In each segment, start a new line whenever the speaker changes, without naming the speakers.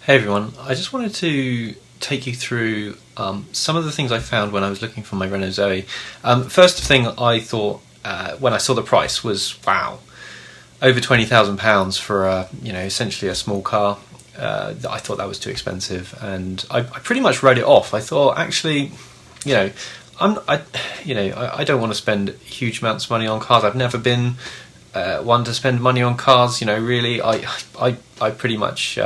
Hey everyone, I just wanted to take you through some of the things I found when I was looking for my Renault Zoe. First thing I thought when I saw the price was, wow, over £20,000 for essentially a small car. I thought that was too expensive, and I pretty much wrote it off. I thought, actually, I don't want to spend huge amounts of money on cars. I've never been one to spend money on cars. Really, I pretty much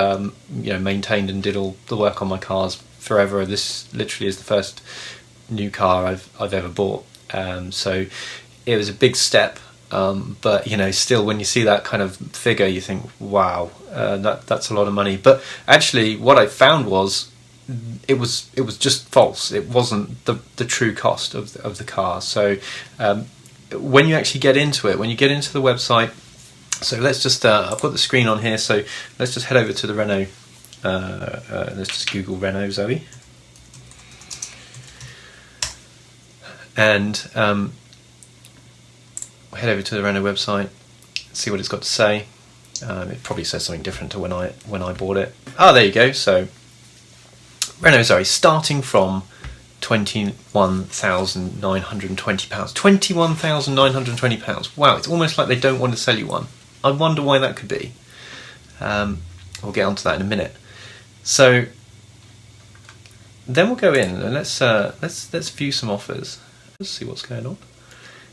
maintained and did all the work on my cars forever. This literally is the first new car I've ever bought. So it was a big step, but still, when you see that kind of figure, you think, wow, that's a lot of money. But actually, what I found was it was just false. It wasn't the true cost of the car. So when you actually get into it, when you get into the website, so let's just I've got the screen on here, so let's just head over to the Renault. Let's just Google Renault Zoe, and head over to the Renault website, see what it's got to say. It probably says something different to when I bought it. Oh, there you go. So Renault Zoe, starting from £21,920. £21,920. Wow, it's almost like they don't want to sell you one. I wonder why that could be. We'll get onto that in a minute. So then we'll go in and let's view some offers. Let's see what's going on.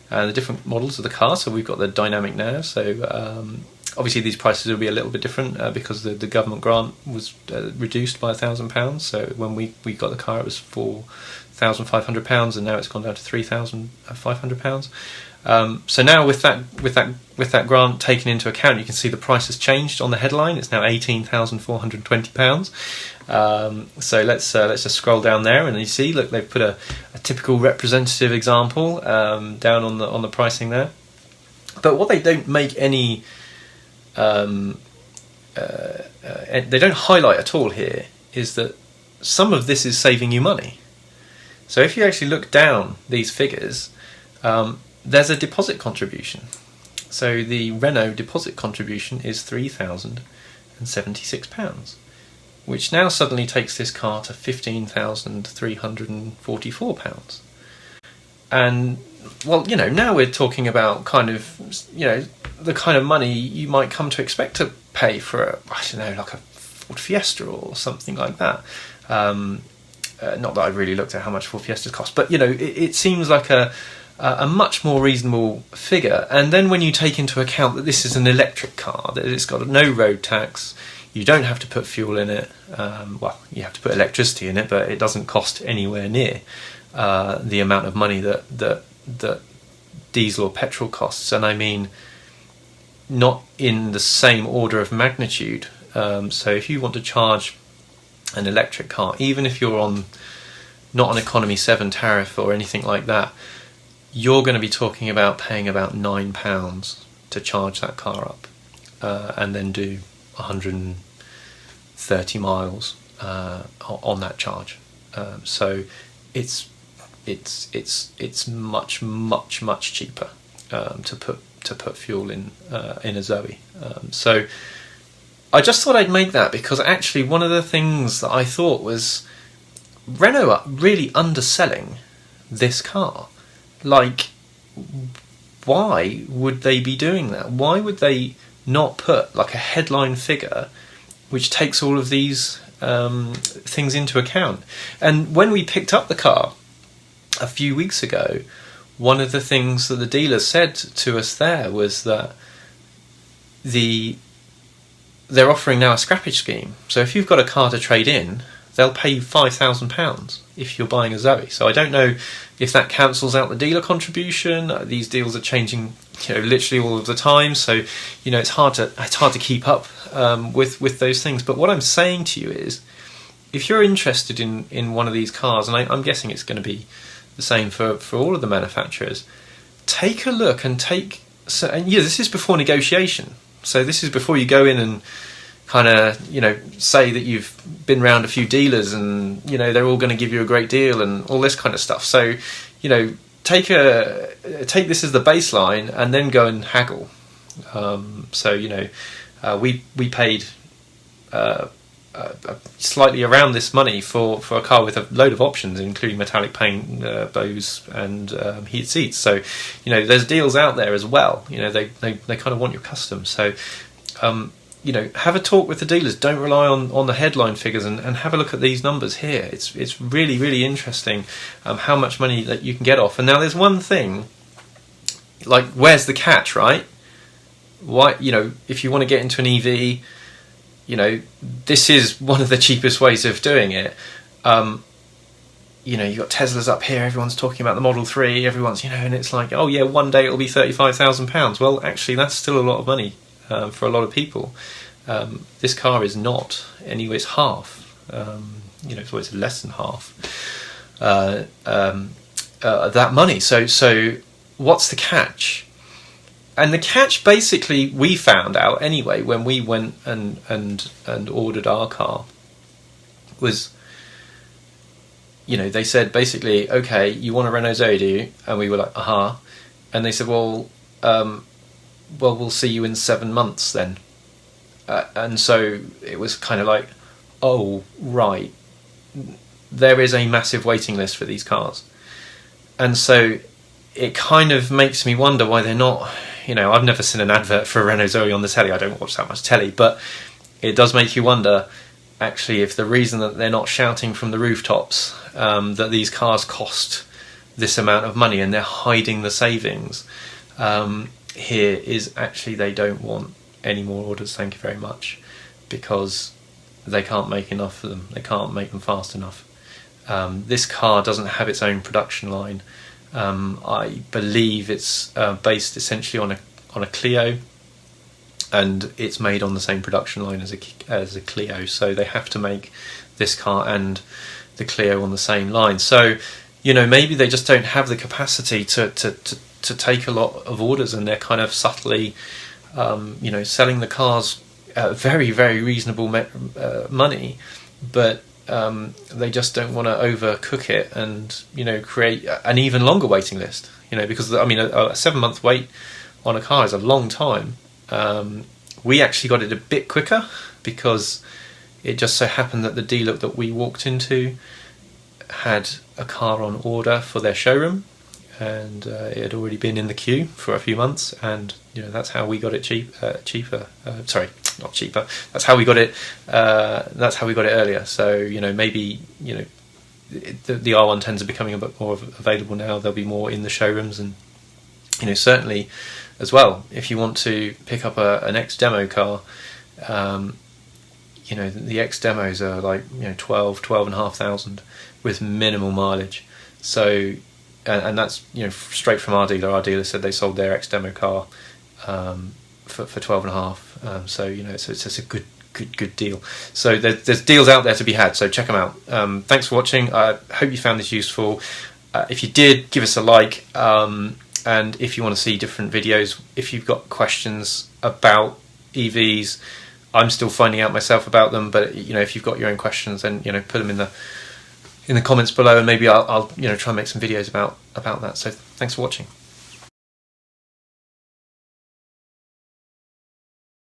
The different models of the car. So we've got the dynamic nav. So obviously these prices will be a little bit different because the government grant was reduced by £1,000. So when we got the car, it was £4,500, and now it's gone down to £3,500. So now with that grant taken into account, you can see the price has changed on the headline. It's now £18,420. So let's just scroll down there, and you see, look, they've put a typical representative example down on the pricing there. But what they don't make any they don't highlight at all here is that some of this is saving you money. So if you actually look down these figures, there's a deposit contribution. So the Renault deposit contribution is £3,076, which now suddenly takes this car to £15,344. And well, now we're talking about kind of, the kind of money you might come to expect to pay for like a Ford Fiesta or something like that. Not that I've really looked at how much Ford Fiestas cost, but it seems like a much more reasonable figure. And then when you take into account that this is an electric car, that it's got no road tax, you don't have to put fuel in it. Well, you have to put electricity in it, but it doesn't cost anywhere near the amount of money that diesel or petrol costs, and I mean not in the same order of magnitude. So if you want to charge an electric car, even if you're on not an economy 7 tariff or anything like that, you're going to be talking about paying about £9 to charge that car up, and then do 130 miles on that charge. So it's much cheaper to put fuel in a Zoe. So I just thought I'd make that, because actually one of the things that I thought was Renault are really underselling this car. Like, why would they be doing that? Why would they not put like a headline figure which takes all of these things into account? And when we picked up the car a few weeks ago, one of the things that the dealer said to us there was that they're offering now a scrappage scheme. So if you've got a car to trade in, they'll pay you £5,000 if you're buying a Zoe. So I don't know if that cancels out the dealer contribution. These deals are changing, literally all of the time. So it's hard to keep up with those things. But what I'm saying to you is, if you're interested in one of these cars, and I'm guessing it's going to be the same for all of the manufacturers, take a look and this is before negotiation. So this is before you go in and kind of say that you've been round a few dealers and they're all going to give you a great deal and all this kind of stuff. So take this as the baseline and then go and haggle. So we paid slightly around this money for a car with a load of options, including metallic paint, bows, and heated seats. So, you know, there's deals out there as well. You know, they kind of want your custom. So, you know, have a talk with the dealers. Don't rely on the headline figures, and have a look at these numbers here. It's really, really interesting how much money that you can get off. And now there's one thing, like, where's the catch, right? Why, you know, if you want to get into an EV, you know, this is one of the cheapest ways of doing it. You know, you've got Teslas up here, everyone's talking about the Model 3, everyone's, you know, and it's like, oh yeah, one day it'll be £35,000. Well, actually, that's still a lot of money for a lot of people. This car is not, anyway, it's half. You know, it's always less than half that money. So what's the catch? And the catch, basically, we found out anyway when we went and ordered our car, was, you know, they said basically, okay, you want a Renault Zoe, do you? And we were like, and they said, well, we'll see you in 7 months then. And so it was kind of like, oh, right, there is a massive waiting list for these cars. And so it kind of makes me wonder why they're not, you know, I've never seen an advert for a Renault Zoe on the telly. I don't watch that much telly, but it does make you wonder, actually, if the reason that they're not shouting from the rooftops that these cars cost this amount of money and they're hiding the savings here is actually they don't want any more orders, thank you very much, because they can't make enough of them. They can't make them fast enough. This car doesn't have its own production line. I believe it's based essentially on a Clio, and it's made on the same production line as a Clio. So they have to make this car and the Clio on the same line. So, you know, maybe they just don't have the capacity to take a lot of orders, and they're kind of subtly, you know, selling the cars at very, very reasonable money, but they just don't want to overcook it and, you know, create an even longer waiting list, you know, because, I mean, a 7-month wait on a car is a long time. We actually got it a bit quicker because it just so happened that the dealer that we walked into had a car on order for their showroom, and it had already been in the queue for a few months, and, you know, that's how we got it cheaper. Sorry, not cheaper. That's how we got it. That's how we got it earlier. So, you know, maybe, you know, the R110s are becoming a bit more available now. There'll be more in the showrooms, and, you know, certainly as well, if you want to pick up an X demo car, you know, the X demos are like, you know, 12,500 with minimal mileage. So, and that's, you know, straight from our dealer. Our dealer said they sold their X demo car for 12.5. So, you know, it's a good deal. So there's deals out there to be had. So check them out. Thanks for watching. I hope you found this useful. If you did, give us a like. And if you want to see different videos, if you've got questions about EVs, I'm still finding out myself about them. But, you know, if you've got your own questions, then, you know, put them in the comments below, and maybe I'll you know, try and make some videos about that. So thanks for watching.